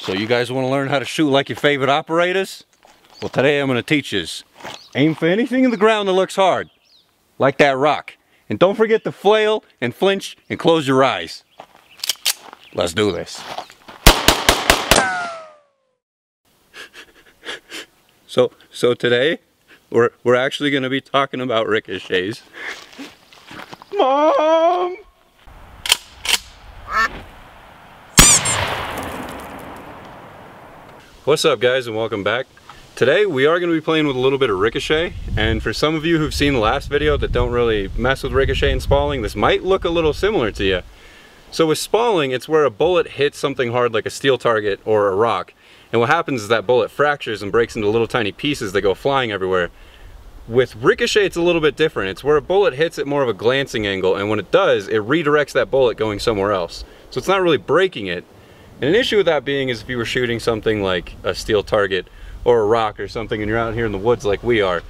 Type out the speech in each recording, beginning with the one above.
So you guys want to learn how to shoot like your favorite operators? Well, today I'm going to teach you. Aim for anything in the ground that looks hard, like that rock. And don't forget to flail and flinch and close your eyes. Let's do this. So today, we're actually going to be talking about ricochets. Mom! What's up, guys, and welcome back. Today we are going to be playing with a little bit of ricochet, and for some of you who've seen the last video that don't really mess with ricochet and spalling, this might look a little similar to you. So with spalling, it's where a bullet hits something hard like a steel target or a rock, and what happens is that bullet fractures and breaks into little tiny pieces that go flying everywhere. With ricochet, it's a little bit different. It's where a bullet hits at more of a glancing angle, and when it does, it redirects that bullet going somewhere else. So it's not really breaking it. And an issue with that being is if you were shooting something like a steel target or a rock or something and you're out here in the woods like we are,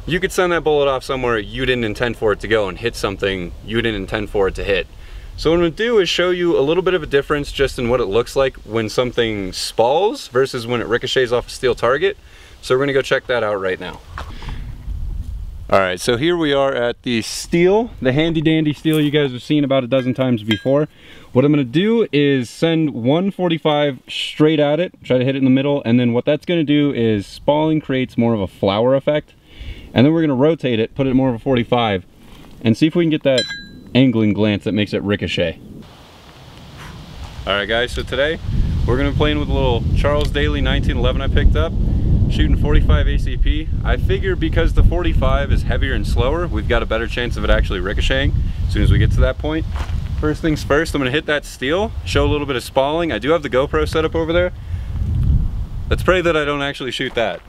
you could send that bullet off somewhere you didn't intend for it to go and hit something you didn't intend for it to hit. So what I'm going to do is show you a little bit of a difference just in what it looks like when something spalls versus when it ricochets off a steel target. So we're going to go check that out right now. Alright, so here we are at the steel, the handy dandy steel you guys have seen about a dozen times before. What I'm going to do is send 145 straight at it, try to hit it in the middle, and then what that's going to do is spalling creates more of a flower effect. And then we're going to rotate it, put it more of a 45, and see if we can get that angling glance that makes it ricochet. Alright guys, so today we're going to be playing with a little Charles Daly 1911 I picked up. Shooting 45 ACP. I figure because the 45 is heavier and slower, we've got a better chance of it actually ricocheting as soon as we get to that point. First things first, I'm going to hit that steel, show a little bit of spalling. I do have the GoPro set up over there. Let's pray that I don't actually shoot that.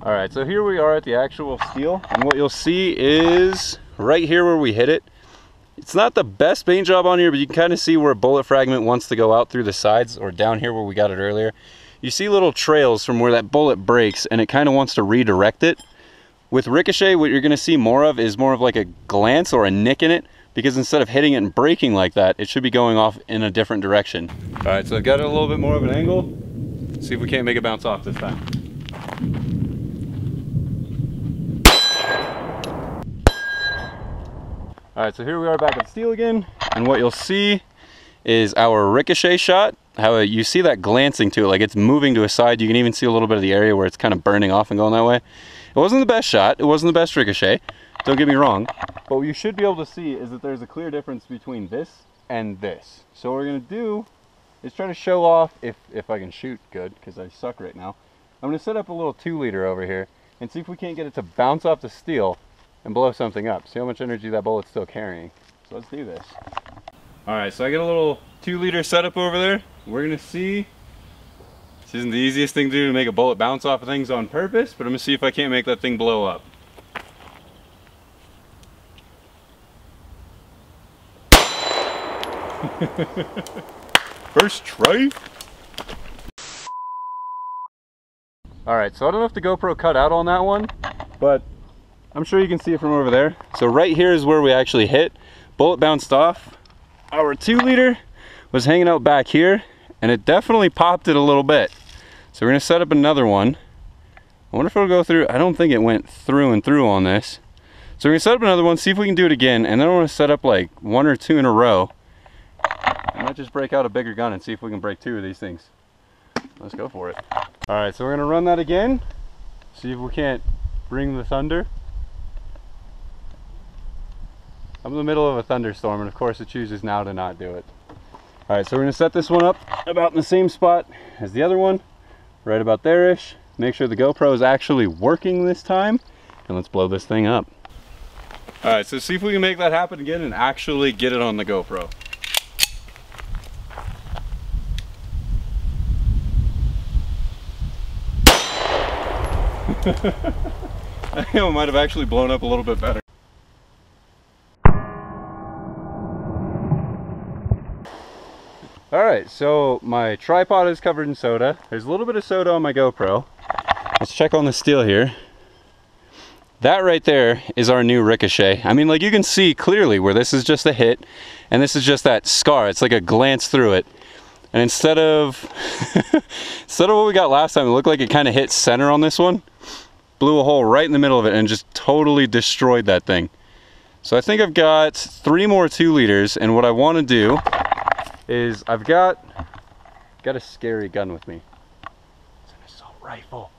Alright, so here we are at the actual steel, and what you'll see is right here where we hit it. It's not the best paint job on here, but you can kind of see where a bullet fragment wants to go out through the sides, or down here where we got it earlier. You see little trails from where that bullet breaks, and it kind of wants to redirect it. With ricochet, what you're going to see more of is more of like a glance or a nick in it, because instead of hitting it and breaking like that, it should be going off in a different direction. Alright, so I've got it a little bit more of an angle. Let's see if we can't make it bounce off this time. Alright, so here we are back at steel again, and what you'll see is our ricochet shot. How you see that glancing to it, like it's moving to a side. You can even see a little bit of the area where it's kind of burning off and going that way. It wasn't the best shot, it wasn't the best ricochet, don't get me wrong, but what you should be able to see is that there's a clear difference between this and this. So what we're going to do is try to show off, if I can shoot good, because I suck right now. I'm going to set up a little 2-liter over here and see if we can't get it to bounce off the steel and blow something up. See how much energy that bullet's still carrying. So let's do this. Alright, so I got a little 2-liter setup over there. We're gonna see. This isn't the easiest thing to do to make a bullet bounce off of things on purpose, but I'm gonna see if I can't make that thing blow up. First try. Alright, so I don't know if the GoPro cut out on that one, but I'm sure you can see it from over there. So right here is where we actually hit. Bullet bounced off. Our 2-liter was hanging out back here, and it definitely popped it a little bit. So we're gonna set up another one. I wonder if it'll go through. I don't think it went through and through on this. So we're gonna set up another one, see if we can do it again, and then I wanna set up like 1 or 2 in a row. I might just break out a bigger gun and see if we can break 2 of these things. Let's go for it. All right, so we're gonna run that again. See if we can't bring the thunder. I'm in the middle of a thunderstorm, and of course it chooses now to not do it. Alright, so we're going to set this one up about in the same spot as the other one, right about there-ish. Make sure the GoPro is actually working this time, and let's blow this thing up. Alright, so see if we can make that happen again and actually get it on the GoPro. I think it might have actually blown up a little bit better. Alright, so my tripod is covered in soda. There's a little bit of soda on my GoPro. let's check on the steel here. That right there is our new Ricochet. I mean, like, you can see clearly where this is just a hit and this is just that scar. It's like a glance through it. And instead of what we got last time, it looked like it kind of hit center on this one. Blew a hole right in the middle of it and just totally destroyed that thing. So I think I've got 3 more 2 liters, and what I want to do is I've got a scary gun with me. It's an assault rifle.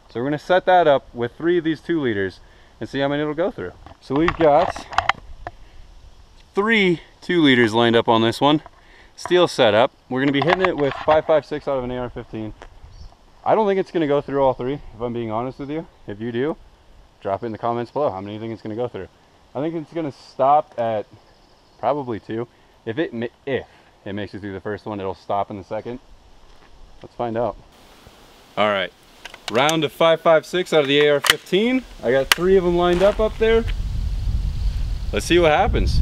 So we're gonna set that up with 3 of these 2 liters and see how many it'll go through. So we've got 3 2 liters lined up on this one. Steel setup. We're gonna be hitting it with 5.56 out of an AR-15. I don't think it's gonna go through all 3, if I'm being honest with you. If you do, drop it in the comments below how many you think it's gonna go through. I think it's gonna stop at probably 2. If it makes it through the first one, it'll stop in the second. Let's find out. All right, round of 5.56 out of the AR-15. I got 3 of them lined up there. Let's see what happens.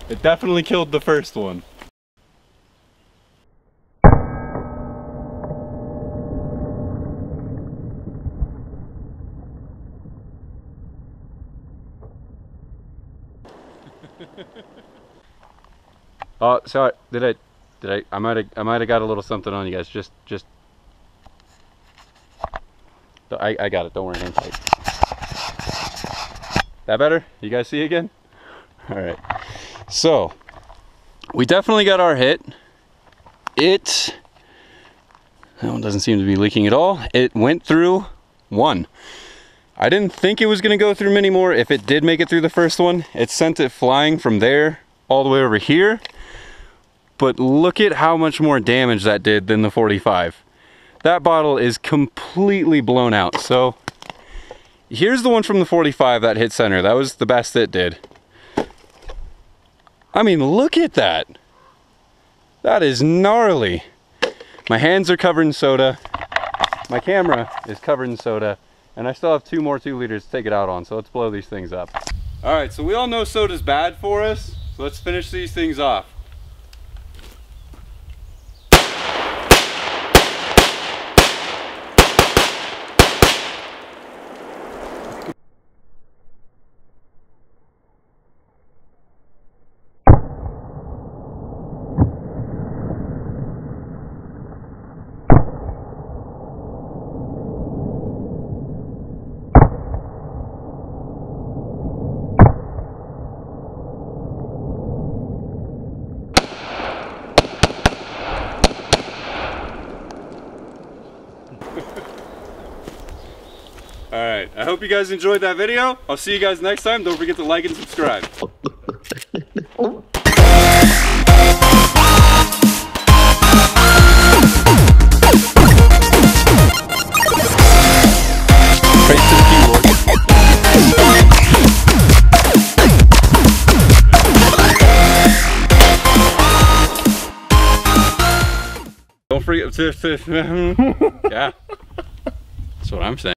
It definitely killed the first one. Oh, sorry. I might have got a little something on you guys. Just. I got it. Don't worry. Hang tight. That better? You guys see again? All right. So we definitely got our hit. That one doesn't seem to be leaking at all. It went through 1. I didn't think it was going to go through many more. If it did make it through the first one, it sent it flying from there all the way over here. But look at how much more damage that did than the 45. That bottle is completely blown out. So here's the one from the 45 that hit center. That was the best it did. I mean, look at that. That is gnarly. My hands are covered in soda. My camera is covered in soda. And I still have 2 more 2 liters to take it out on. So let's blow these things up. All right, so we all know soda's bad for us. So let's finish these things off. Alright, I hope you guys enjoyed that video. I'll see you guys next time. Don't forget to like and subscribe. Straight to the keyboard. Don't forget to... Yeah. That's what I'm saying.